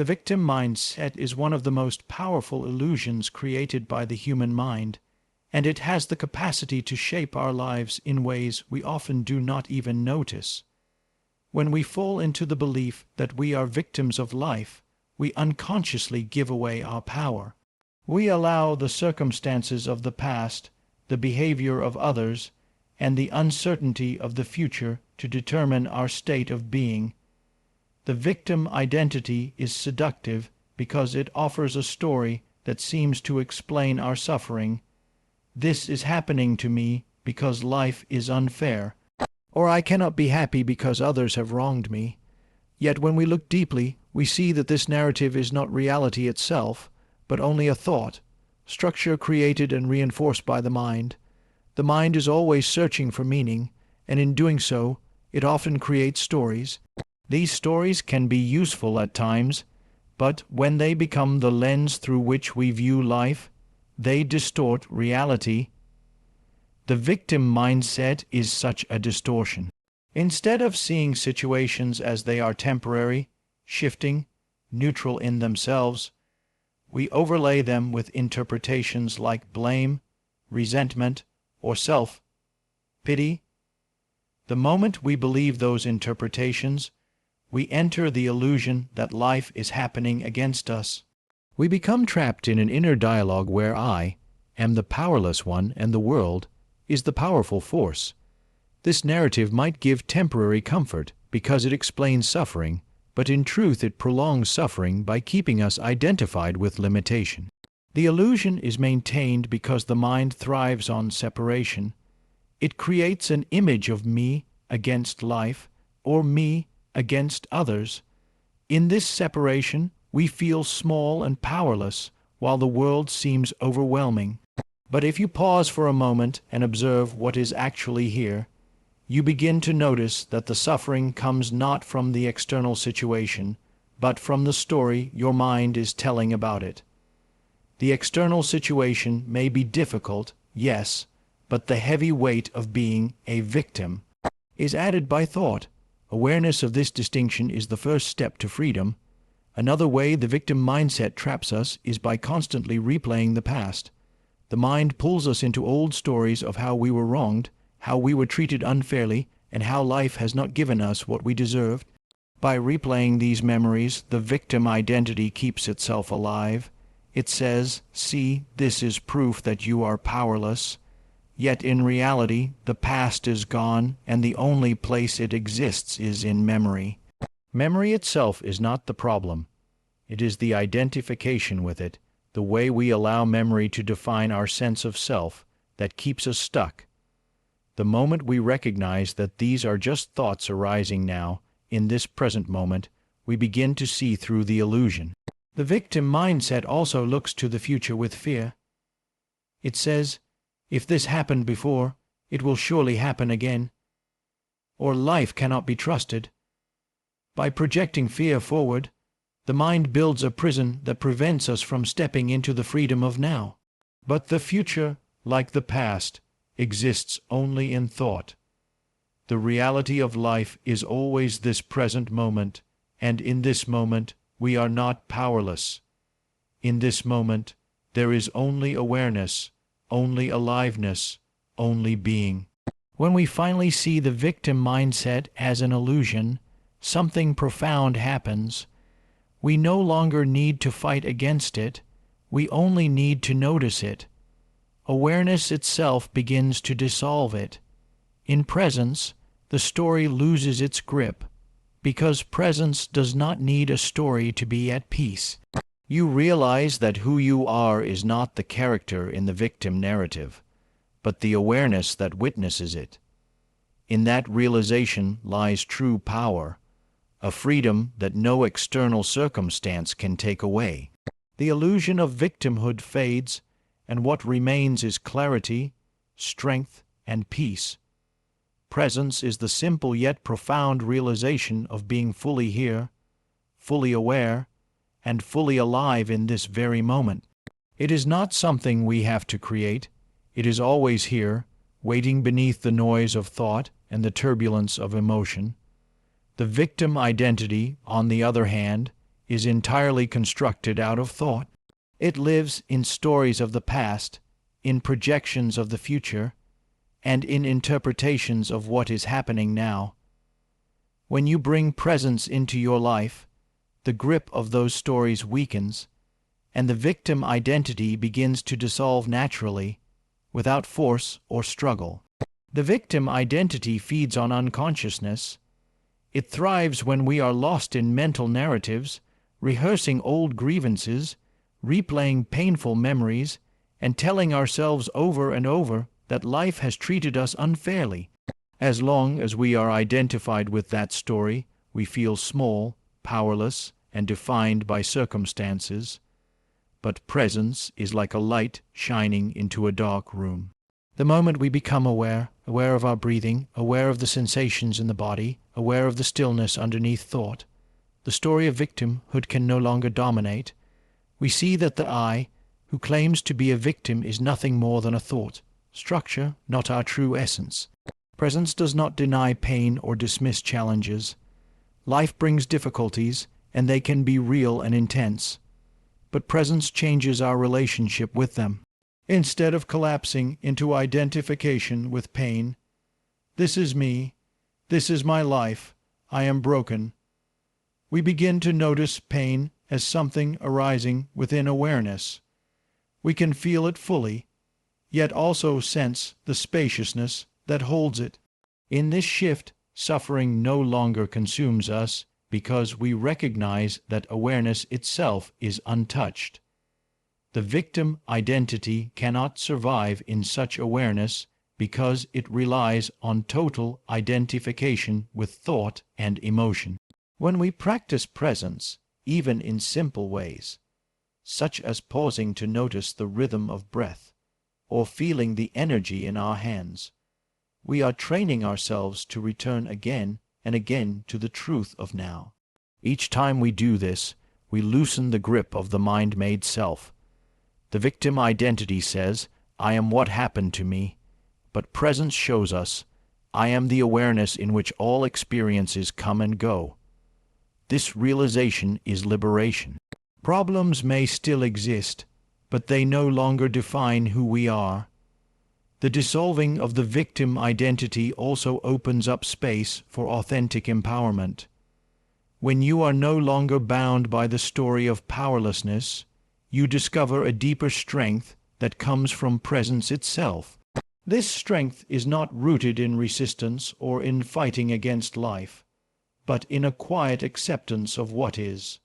The victim mindset is one of the most powerful illusions created by the human mind, and it has the capacity to shape our lives in ways we often do not even notice. When we fall into the belief that we are victims of life, we unconsciously give away our power. We allow the circumstances of the past, the behavior of others, and the uncertainty of the future to determine our state of being. The victim identity is seductive because it offers a story that seems to explain our suffering. This is happening to me because life is unfair, or I cannot be happy because others have wronged me. Yet when we look deeply, we see that this narrative is not reality itself, but only a thought, structure created and reinforced by the mind. The mind is always searching for meaning, and in doing so, it often creates stories. These stories can be useful at times, but when they become the lens through which we view life, they distort reality. The victim mindset is such a distortion. Instead of seeing situations as they are temporary, shifting, neutral in themselves, we overlay them with interpretations like blame, resentment, or self-pity. The moment we believe those interpretations, we enter the illusion that life is happening against us. We become trapped in an inner dialogue where I am the powerless one and the world is the powerful force. This narrative might give temporary comfort because it explains suffering, but in truth it prolongs suffering by keeping us identified with limitation. The illusion is maintained because the mind thrives on separation. It creates an image of me against life, or me against others. In this separation, we feel small and powerless, while the world seems overwhelming. But if you pause for a moment and observe what is actually here, you begin to notice that the suffering comes not from the external situation, but from the story your mind is telling about it. The external situation may be difficult, yes, but the heavy weight of being a victim is added by thought. Awareness of this distinction is the first step to freedom. Another way the victim mindset traps us is by constantly replaying the past. The mind pulls us into old stories of how we were wronged, how we were treated unfairly, and how life has not given us what we deserved. By replaying these memories, the victim identity keeps itself alive. It says, "See, this is proof that you are powerless." Yet in reality, the past is gone, and the only place it exists is in memory. Memory itself is not the problem. It is the identification with it, the way we allow memory to define our sense of self, that keeps us stuck. The moment we recognize that these are just thoughts arising now, in this present moment, we begin to see through the illusion. The victim mindset also looks to the future with fear. It says, "If this happened before, it will surely happen again." Or life cannot be trusted. By projecting fear forward, the mind builds a prison that prevents us from stepping into the freedom of now. But the future, like the past, exists only in thought. The reality of life is always this present moment, and in this moment we are not powerless. In this moment there is only awareness, only aliveness, only being. When we finally see the victim mindset as an illusion, something profound happens. We no longer need to fight against it, we only need to notice it. Awareness itself begins to dissolve it. In presence, the story loses its grip, because presence does not need a story to be at peace. You realize that who you are is not the character in the victim narrative, but the awareness that witnesses it. In that realization lies true power, a freedom that no external circumstance can take away. The illusion of victimhood fades, and what remains is clarity, strength, and peace. Presence is the simple yet profound realization of being fully here, fully aware, and fully alive in this very moment. It is not something we have to create. It is always here, waiting beneath the noise of thought and the turbulence of emotion. The victim identity, on the other hand, is entirely constructed out of thought. It lives in stories of the past, in projections of the future, and in interpretations of what is happening now. When you bring presence into your life, the grip of those stories weakens, and the victim identity begins to dissolve naturally, without force or struggle. The victim identity feeds on unconsciousness. It thrives when we are lost in mental narratives, rehearsing old grievances, replaying painful memories, and telling ourselves over and over that life has treated us unfairly. As long as we are identified with that story, we feel small, powerless, and defined by circumstances. But presence is like a light shining into a dark room. The moment we become aware of our breathing, aware of the sensations in the body, aware of the stillness underneath thought, the story of victimhood can no longer dominate. We see that the I, who claims to be a victim, is nothing more than a thought, structure, not our true essence. Presence does not deny pain or dismiss challenges. Life brings difficulties, and they can be real and intense. But presence changes our relationship with them. Instead of collapsing into identification with pain, this is me, this is my life, I am broken, we begin to notice pain as something arising within awareness. We can feel it fully, yet also sense the spaciousness that holds it. In this shift, suffering no longer consumes us because we recognize that awareness itself is untouched. The victim identity cannot survive in such awareness because it relies on total identification with thought and emotion. When we practice presence, even in simple ways, such as pausing to notice the rhythm of breath or feeling the energy in our hands, we are training ourselves to return again and again to the truth of now. Each time we do this, we loosen the grip of the mind-made self. The victim identity says, I am what happened to me, but presence shows us, I am the awareness in which all experiences come and go. This realization is liberation. Problems may still exist, but they no longer define who we are. The dissolving of the victim identity also opens up space for authentic empowerment. When you are no longer bound by the story of powerlessness, you discover a deeper strength that comes from presence itself. This strength is not rooted in resistance or in fighting against life, but in a quiet acceptance of what is.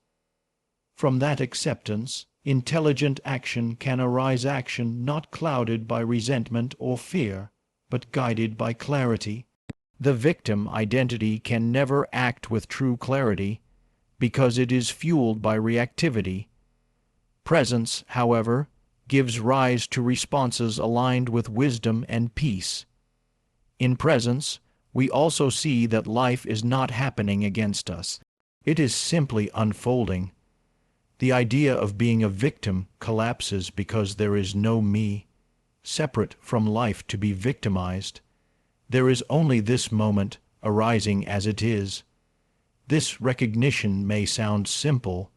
From that acceptance, intelligent action can arise, action not clouded by resentment or fear, but guided by clarity. The victim identity can never act with true clarity because it is fueled by reactivity. Presence, however, gives rise to responses aligned with wisdom and peace. In presence, we also see that life is not happening against us. It is simply unfolding. The idea of being a victim collapses because there is no me, separate from life to be victimized. There is only this moment arising as it is. This recognition may sound simple,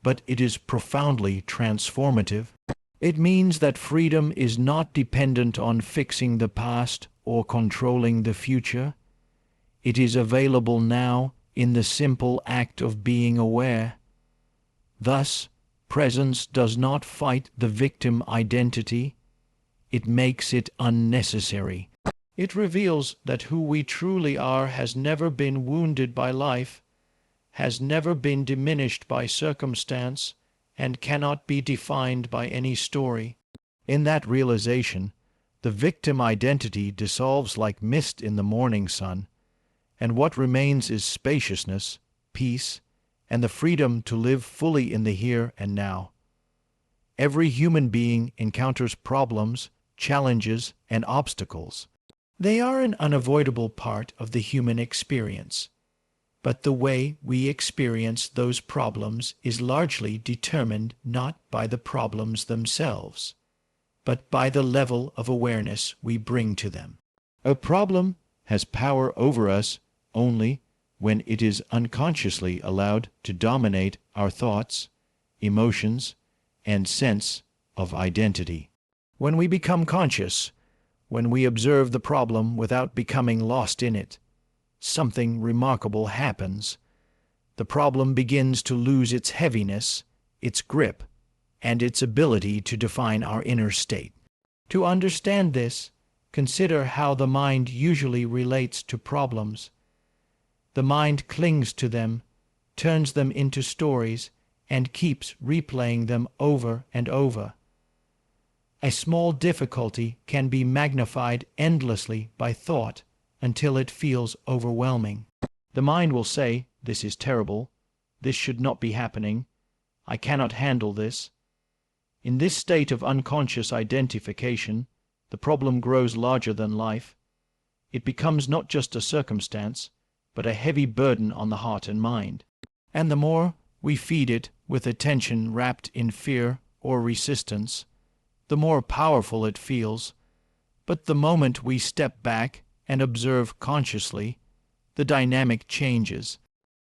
but it is profoundly transformative. It means that freedom is not dependent on fixing the past or controlling the future. It is available now in the simple act of being aware. Thus, presence does not fight the victim identity. It makes it unnecessary. It reveals that who we truly are has never been wounded by life, has never been diminished by circumstance, and cannot be defined by any story. In that realization, the victim identity dissolves like mist in the morning sun, and what remains is spaciousness, peace, and the freedom to live fully in the here and now. Every human being encounters problems, challenges, and obstacles. They are an unavoidable part of the human experience. But the way we experience those problems is largely determined not by the problems themselves, but by the level of awareness we bring to them. A problem has power over us only when it is unconsciously allowed to dominate our thoughts, emotions, and sense of identity. When we become conscious, when we observe the problem without becoming lost in it, something remarkable happens. The problem begins to lose its heaviness, its grip, and its ability to define our inner state. To understand this, consider how the mind usually relates to problems. The mind clings to them, turns them into stories, and keeps replaying them over and over. A small difficulty can be magnified endlessly by thought until it feels overwhelming. The mind will say, "This is terrible. This should not be happening. I cannot handle this." In this state of unconscious identification, the problem grows larger than life. It becomes not just a circumstance, but a heavy burden on the heart and mind. And the more we feed it with attention wrapped in fear or resistance, the more powerful it feels. But the moment we step back and observe consciously, the dynamic changes.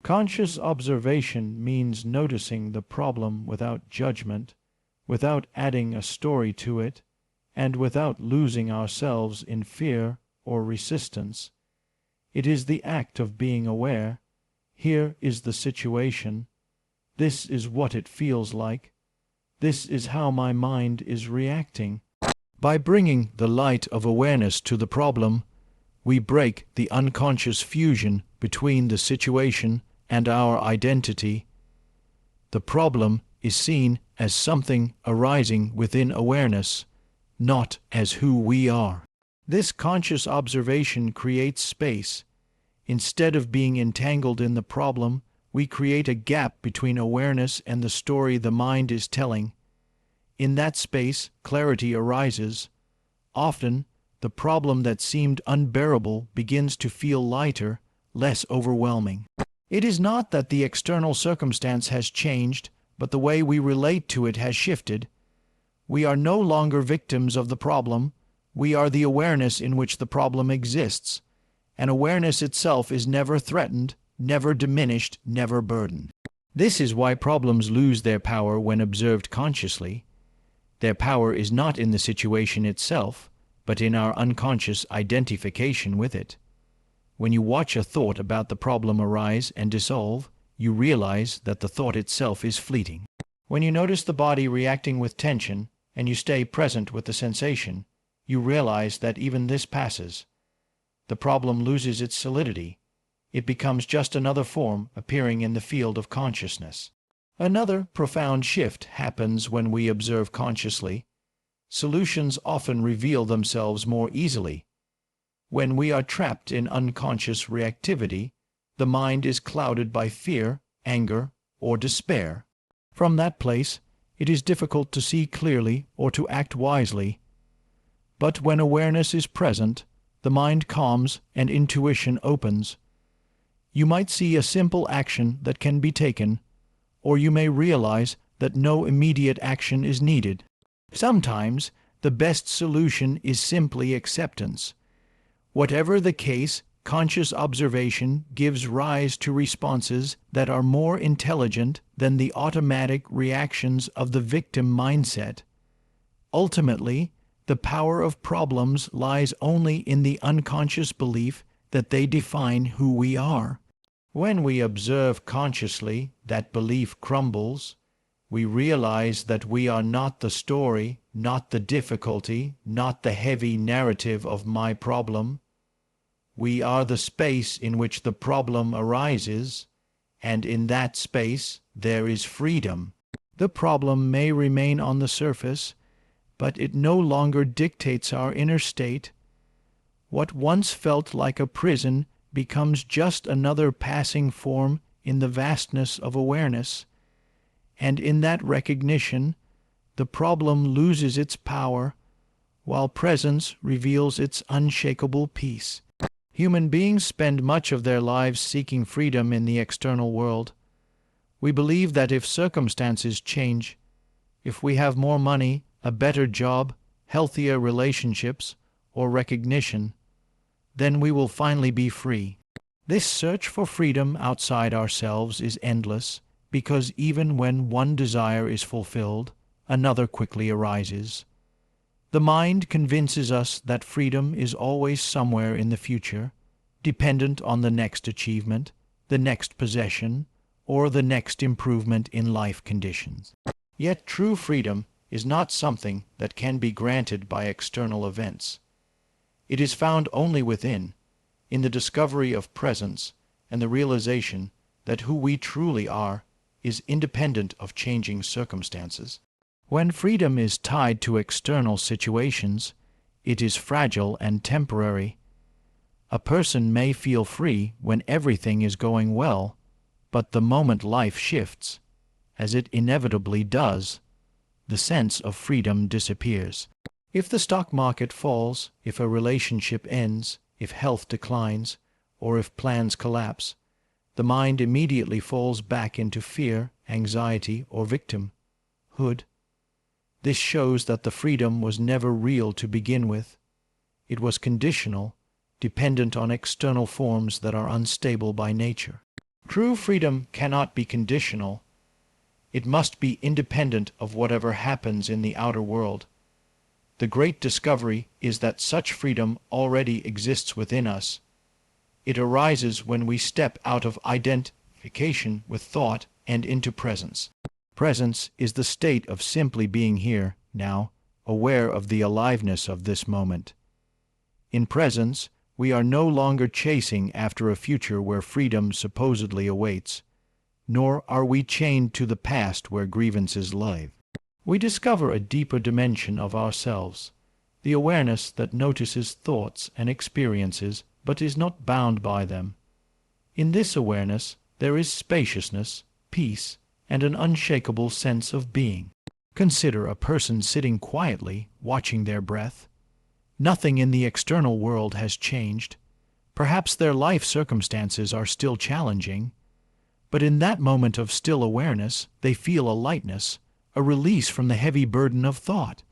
Conscious observation means noticing the problem without judgment, without adding a story to it, and without losing ourselves in fear or resistance. It is the act of being aware. Here is the situation. This is what it feels like. This is how my mind is reacting. By bringing the light of awareness to the problem, we break the unconscious fusion between the situation and our identity. The problem is seen as something arising within awareness, not as who we are. This conscious observation creates space. Instead of being entangled in the problem, we create a gap between awareness and the story the mind is telling. In that space, clarity arises. Often, the problem that seemed unbearable begins to feel lighter, less overwhelming. It is not that the external circumstance has changed, but the way we relate to it has shifted. We are no longer victims of the problem. We are the awareness in which the problem exists. And awareness itself is never threatened, never diminished, never burdened. This is why problems lose their power when observed consciously. Their power is not in the situation itself, but in our unconscious identification with it. When you watch a thought about the problem arise and dissolve, you realize that the thought itself is fleeting. When you notice the body reacting with tension, and you stay present with the sensation, you realize that even this passes. The problem loses its solidity. It becomes just another form appearing in the field of consciousness. Another profound shift happens when we observe consciously. Solutions often reveal themselves more easily. When we are trapped in unconscious reactivity, the mind is clouded by fear, anger, or despair. From that place, it is difficult to see clearly or to act wisely. But when awareness is present, the mind calms and intuition opens. You might see a simple action that can be taken, or you may realize that no immediate action is needed. Sometimes, the best solution is simply acceptance. Whatever the case, conscious observation gives rise to responses that are more intelligent than the automatic reactions of the victim mindset. Ultimately, the power of problems lies only in the unconscious belief that they define who we are. When we observe consciously, that belief crumbles. We realize that we are not the story, not the difficulty, not the heavy narrative of my problem. We are the space in which the problem arises, and in that space there is freedom. The problem may remain on the surface, but it no longer dictates our inner state. What once felt like a prison becomes just another passing form in the vastness of awareness, and in that recognition, the problem loses its power, while presence reveals its unshakable peace. Human beings spend much of their lives seeking freedom in the external world. We believe that if circumstances change, if we have more money, a better job, healthier relationships, or recognition, then we will finally be free. This search for freedom outside ourselves is endless, because even when one desire is fulfilled, another quickly arises. The mind convinces us that freedom is always somewhere in the future, dependent on the next achievement, the next possession, or the next improvement in life conditions. Yet true freedom is not something that can be granted by external events. It is found only within, in the discovery of presence and the realization that who we truly are is independent of changing circumstances. When freedom is tied to external situations, it is fragile and temporary. A person may feel free when everything is going well, but the moment life shifts, as it inevitably does, the sense of freedom disappears. If the stock market falls, if a relationship ends, if health declines, or if plans collapse, the mind immediately falls back into fear, anxiety, or victimhood. This shows that the freedom was never real to begin with. It was conditional, dependent on external forms that are unstable by nature. True freedom cannot be conditional. It must be independent of whatever happens in the outer world. The great discovery is that such freedom already exists within us. It arises when we step out of identification with thought and into presence. Presence is the state of simply being here, now, aware of the aliveness of this moment. In presence, we are no longer chasing after a future where freedom supposedly awaits, nor are we chained to the past where grievances live. We discover a deeper dimension of ourselves, the awareness that notices thoughts and experiences but is not bound by them. In this awareness there is spaciousness, peace, and an unshakable sense of being. Consider a person sitting quietly, watching their breath. Nothing in the external world has changed. Perhaps their life circumstances are still challenging, but in that moment of still awareness they feel a lightness, a release from the heavy burden of thought.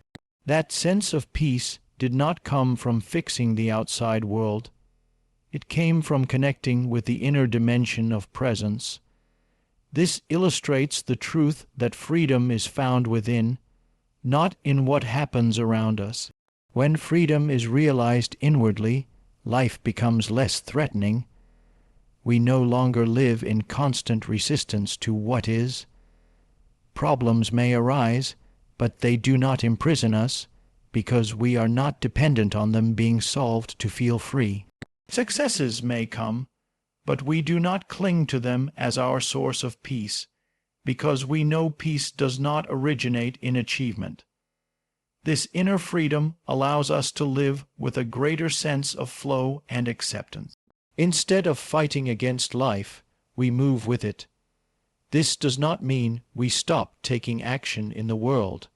That sense of peace did not come from fixing the outside world. It came from connecting with the inner dimension of presence. This illustrates the truth that freedom is found within, not in what happens around us. When freedom is realized inwardly, life becomes less threatening. We no longer live in constant resistance to what is. Problems may arise, but they do not imprison us, because we are not dependent on them being solved to feel free. Successes may come, but we do not cling to them as our source of peace, because we know peace does not originate in achievement. This inner freedom allows us to live with a greater sense of flow and acceptance. Instead of fighting against life, we move with it. This does not mean we stop taking action in the world.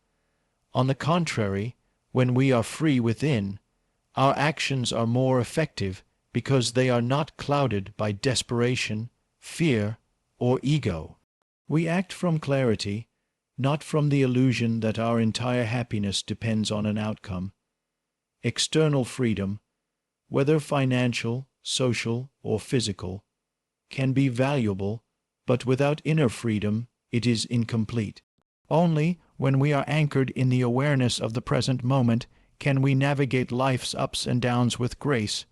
On the contrary, when we are free within, our actions are more effective because they are not clouded by desperation, fear, or ego. We act from clarity, not from the illusion that our entire happiness depends on an outcome. External freedom, whether financial, social, or physical, can be valuable, but without inner freedom it is incomplete. Only when we are anchored in the awareness of the present moment can we navigate life's ups and downs with grace.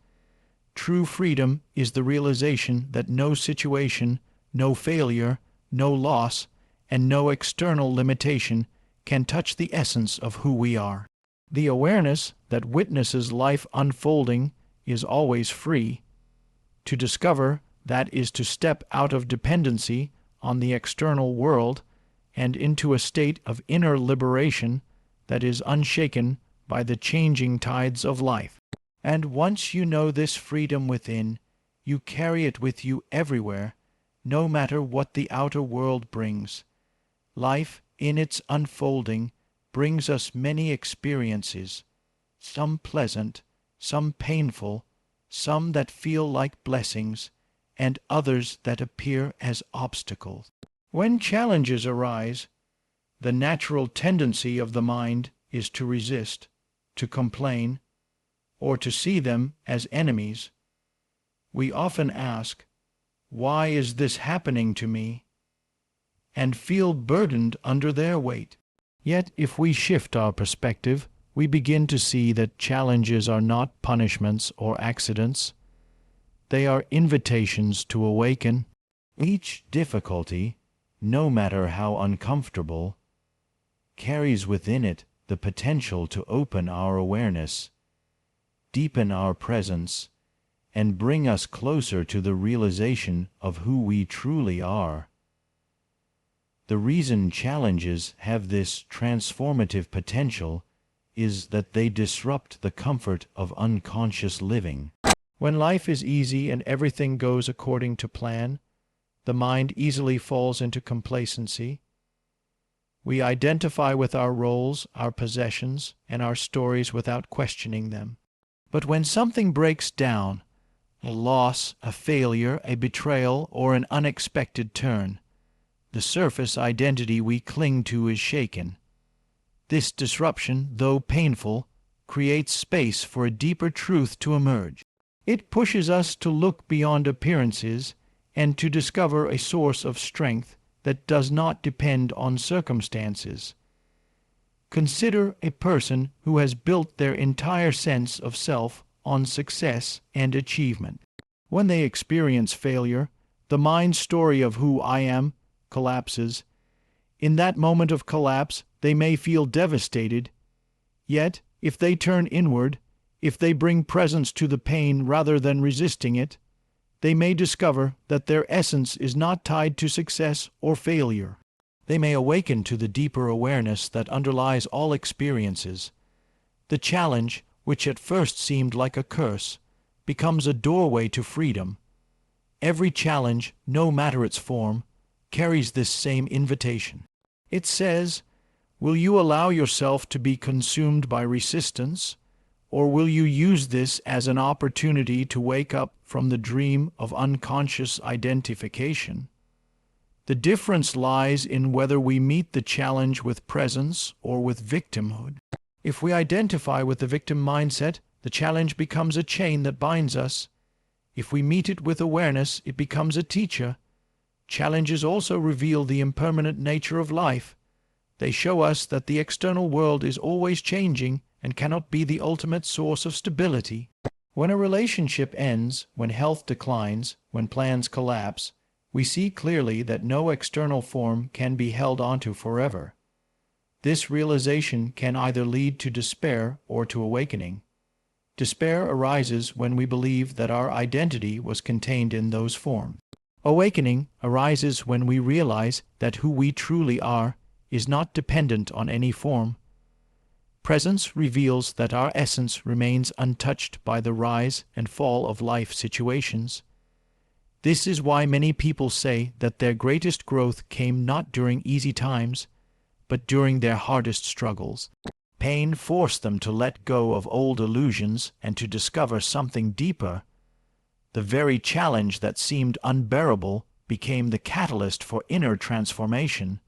True freedom is the realization that no situation, no failure, no loss, and no external limitation can touch the essence of who we are. The awareness that witnesses life unfolding is always free. To discover that is to step out of dependency on the external world and into a state of inner liberation that is unshaken by the changing tides of life. And once you know this freedom within, you carry it with you everywhere, no matter what the outer world brings. Life, in its unfolding, brings us many experiences, some pleasant, some painful, some that feel like blessings, and others that appear as obstacles. When challenges arise, the natural tendency of the mind is to resist, to complain, or to see them as enemies. we often ask, "Why is this happening to me?" and feel burdened under their weight. Yet if we shift our perspective, we begin to see that challenges are not punishments or accidents. They are invitations to awaken. Each difficulty, no matter how uncomfortable, carries within it the potential to open our awareness, deepen our presence, and bring us closer to the realization of who we truly are. The reason challenges have this transformative potential is that they disrupt the comfort of unconscious living. When life is easy and everything goes according to plan, the mind easily falls into complacency. We identify with our roles, our possessions, and our stories without questioning them. But when something breaks down, a loss, a failure, a betrayal, or an unexpected turn, the surface identity we cling to is shaken. This disruption, though painful, creates space for a deeper truth to emerge. It pushes us to look beyond appearances and to discover a source of strength that does not depend on circumstances. Consider a person who has built their entire sense of self on success and achievement. When they experience failure, the mind's story of who I am collapses. In that moment of collapse, they may feel devastated. Yet, if they turn inward, if they bring presence to the pain rather than resisting it, they may discover that their essence is not tied to success or failure. They may awaken to the deeper awareness that underlies all experiences. The challenge, which at first seemed like a curse, becomes a doorway to freedom. Every challenge, no matter its form, carries this same invitation. It says, "Will you allow yourself to be consumed by resistance, or will you use this as an opportunity to wake up from the dream of unconscious identification?" The difference lies in whether we meet the challenge with presence or with victimhood. If we identify with the victim mindset, the challenge becomes a chain that binds us. If we meet it with awareness, it becomes a teacher. Challenges also reveal the impermanent nature of life. They show us that the external world is always changing and cannot be the ultimate source of stability. When a relationship ends, when health declines, when plans collapse, we see clearly that no external form can be held onto forever. This realization can either lead to despair or to awakening. Despair arises when we believe that our identity was contained in those forms. Awakening arises when we realize that who we truly are is not dependent on any form. Presence reveals that our essence remains untouched by the rise and fall of life situations. This is why many people say that their greatest growth came not during easy times, but during their hardest struggles. Pain forced them to let go of old illusions and to discover something deeper. The very challenge that seemed unbearable became the catalyst for inner transformation.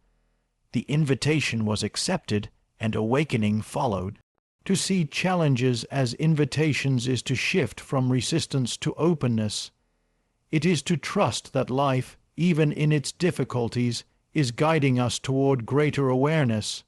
The invitation was accepted, and awakening followed. To see challenges as invitations is to shift from resistance to openness. It is to trust that life, even in its difficulties, is guiding us toward greater awareness.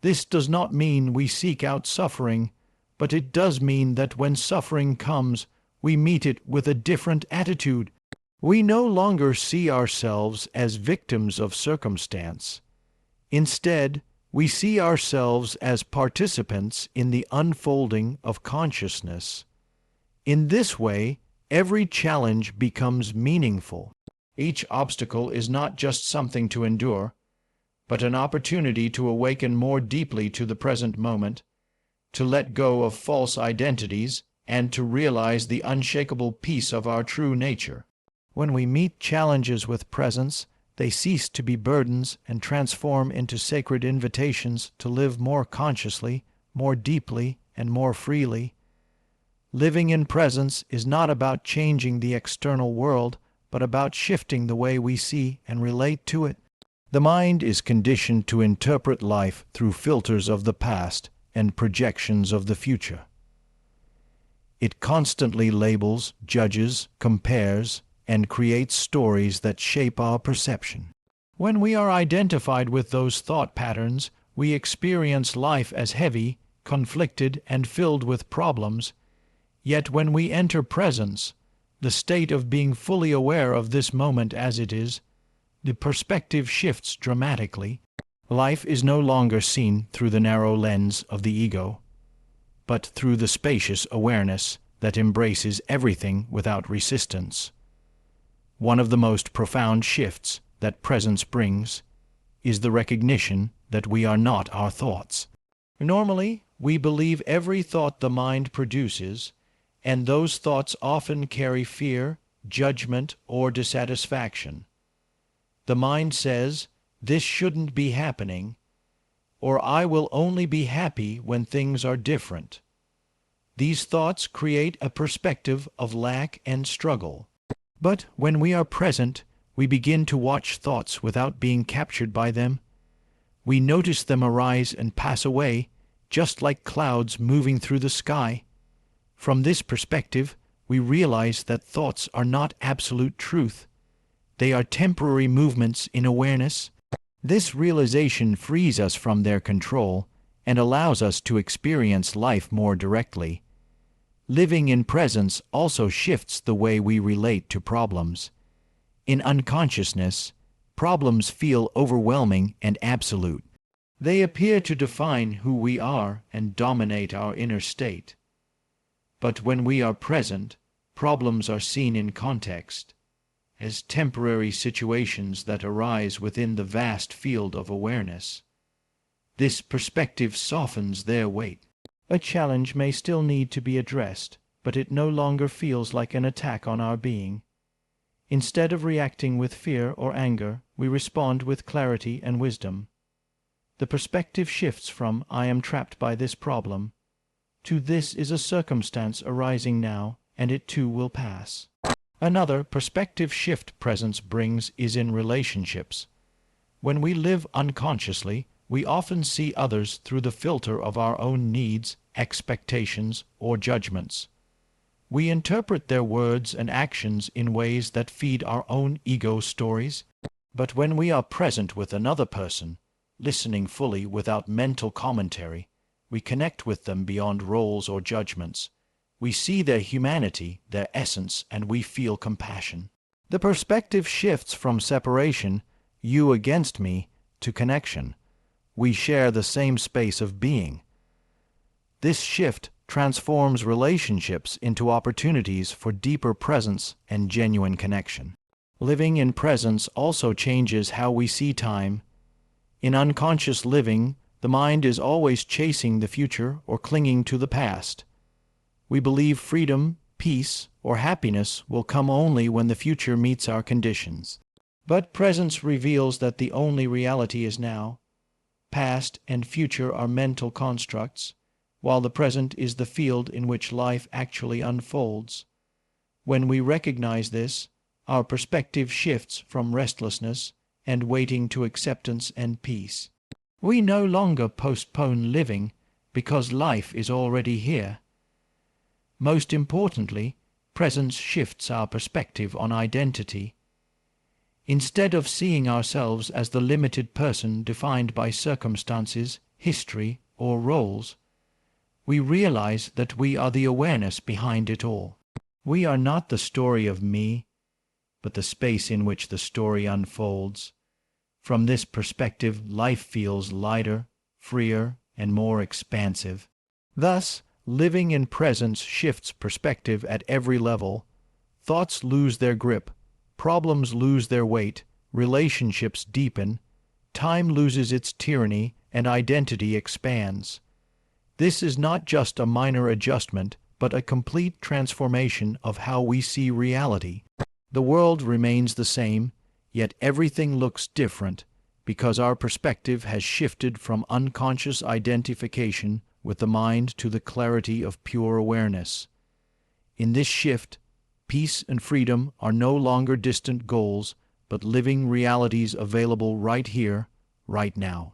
This does not mean we seek out suffering, but it does mean that when suffering comes, we meet it with a different attitude. We no longer see ourselves as victims of circumstance. Instead, we see ourselves as participants in the unfolding of consciousness. In this way, every challenge becomes meaningful. Each obstacle is not just something to endure, but an opportunity to awaken more deeply to the present moment, to let go of false identities, and to realize the unshakable peace of our true nature. When we meet challenges with presence, they cease to be burdens and transform into sacred invitations to live more consciously, more deeply, and more freely. Living in presence is not about changing the external world, but about shifting the way we see and relate to it. The mind is conditioned to interpret life through filters of the past and projections of the future. It constantly labels, judges, compares, and creates stories that shape our perception. When we are identified with those thought patterns, we experience life as heavy, conflicted, and filled with problems. Yet when we enter presence, the state of being fully aware of this moment as it is, the perspective shifts dramatically. Life is no longer seen through the narrow lens of the ego, but through the spacious awareness that embraces everything without resistance. One of the most profound shifts that presence brings is the recognition that we are not our thoughts. Normally, we believe every thought the mind produces, and those thoughts often carry fear, judgment, or dissatisfaction. The mind says, "This shouldn't be happening," or "I will only be happy when things are different." These thoughts create a perspective of lack and struggle. But when we are present, we begin to watch thoughts without being captured by them. We notice them arise and pass away, just like clouds moving through the sky. From this perspective, we realize that thoughts are not absolute truth. They are temporary movements in awareness. This realization frees us from their control and allows us to experience life more directly. Living in presence also shifts the way we relate to problems. In unconsciousness, problems feel overwhelming and absolute. They appear to define who we are and dominate our inner state. But when we are present, problems are seen in context, as temporary situations that arise within the vast field of awareness. This perspective softens their weight. A challenge may still need to be addressed, but it no longer feels like an attack on our being. Instead of reacting with fear or anger, we respond with clarity and wisdom. The perspective shifts from "I am trapped by this problem" to "This is a circumstance arising now, and it too will pass." Another perspective shift presence brings is in relationships. When we live unconsciously, we often see others through the filter of our own needs, expectations, or judgments. We interpret their words and actions in ways that feed our own ego stories. But when we are present with another person, listening fully without mental commentary, we connect with them beyond roles or judgments. We see their humanity, their essence, and we feel compassion. The perspective shifts from separation, you against me, to connection. We share the same space of being. This shift transforms relationships into opportunities for deeper presence and genuine connection. Living in presence also changes how we see time. In unconscious living, the mind is always chasing the future or clinging to the past. We believe freedom, peace, or happiness will come only when the future meets our conditions. But presence reveals that the only reality is now. Past and future are mental constructs, while the present is the field in which life actually unfolds. When we recognize this, our perspective shifts from restlessness and waiting to acceptance and peace. We no longer postpone living because life is already here. Most importantly, presence shifts our perspective on identity. Instead of seeing ourselves as the limited person defined by circumstances, history, or roles, we realize that we are the awareness behind it all. We are not the story of me, but the space in which the story unfolds. From this perspective, life feels lighter, freer, and more expansive. Thus, living in presence shifts perspective at every level. Thoughts lose their grip, problems lose their weight, relationships deepen, time loses its tyranny, and identity expands. This is not just a minor adjustment, but a complete transformation of how we see reality. The world remains the same, yet everything looks different because our perspective has shifted from unconscious identification with the mind to the clarity of pure awareness. In this shift, peace and freedom are no longer distant goals, but living realities available right here, right now.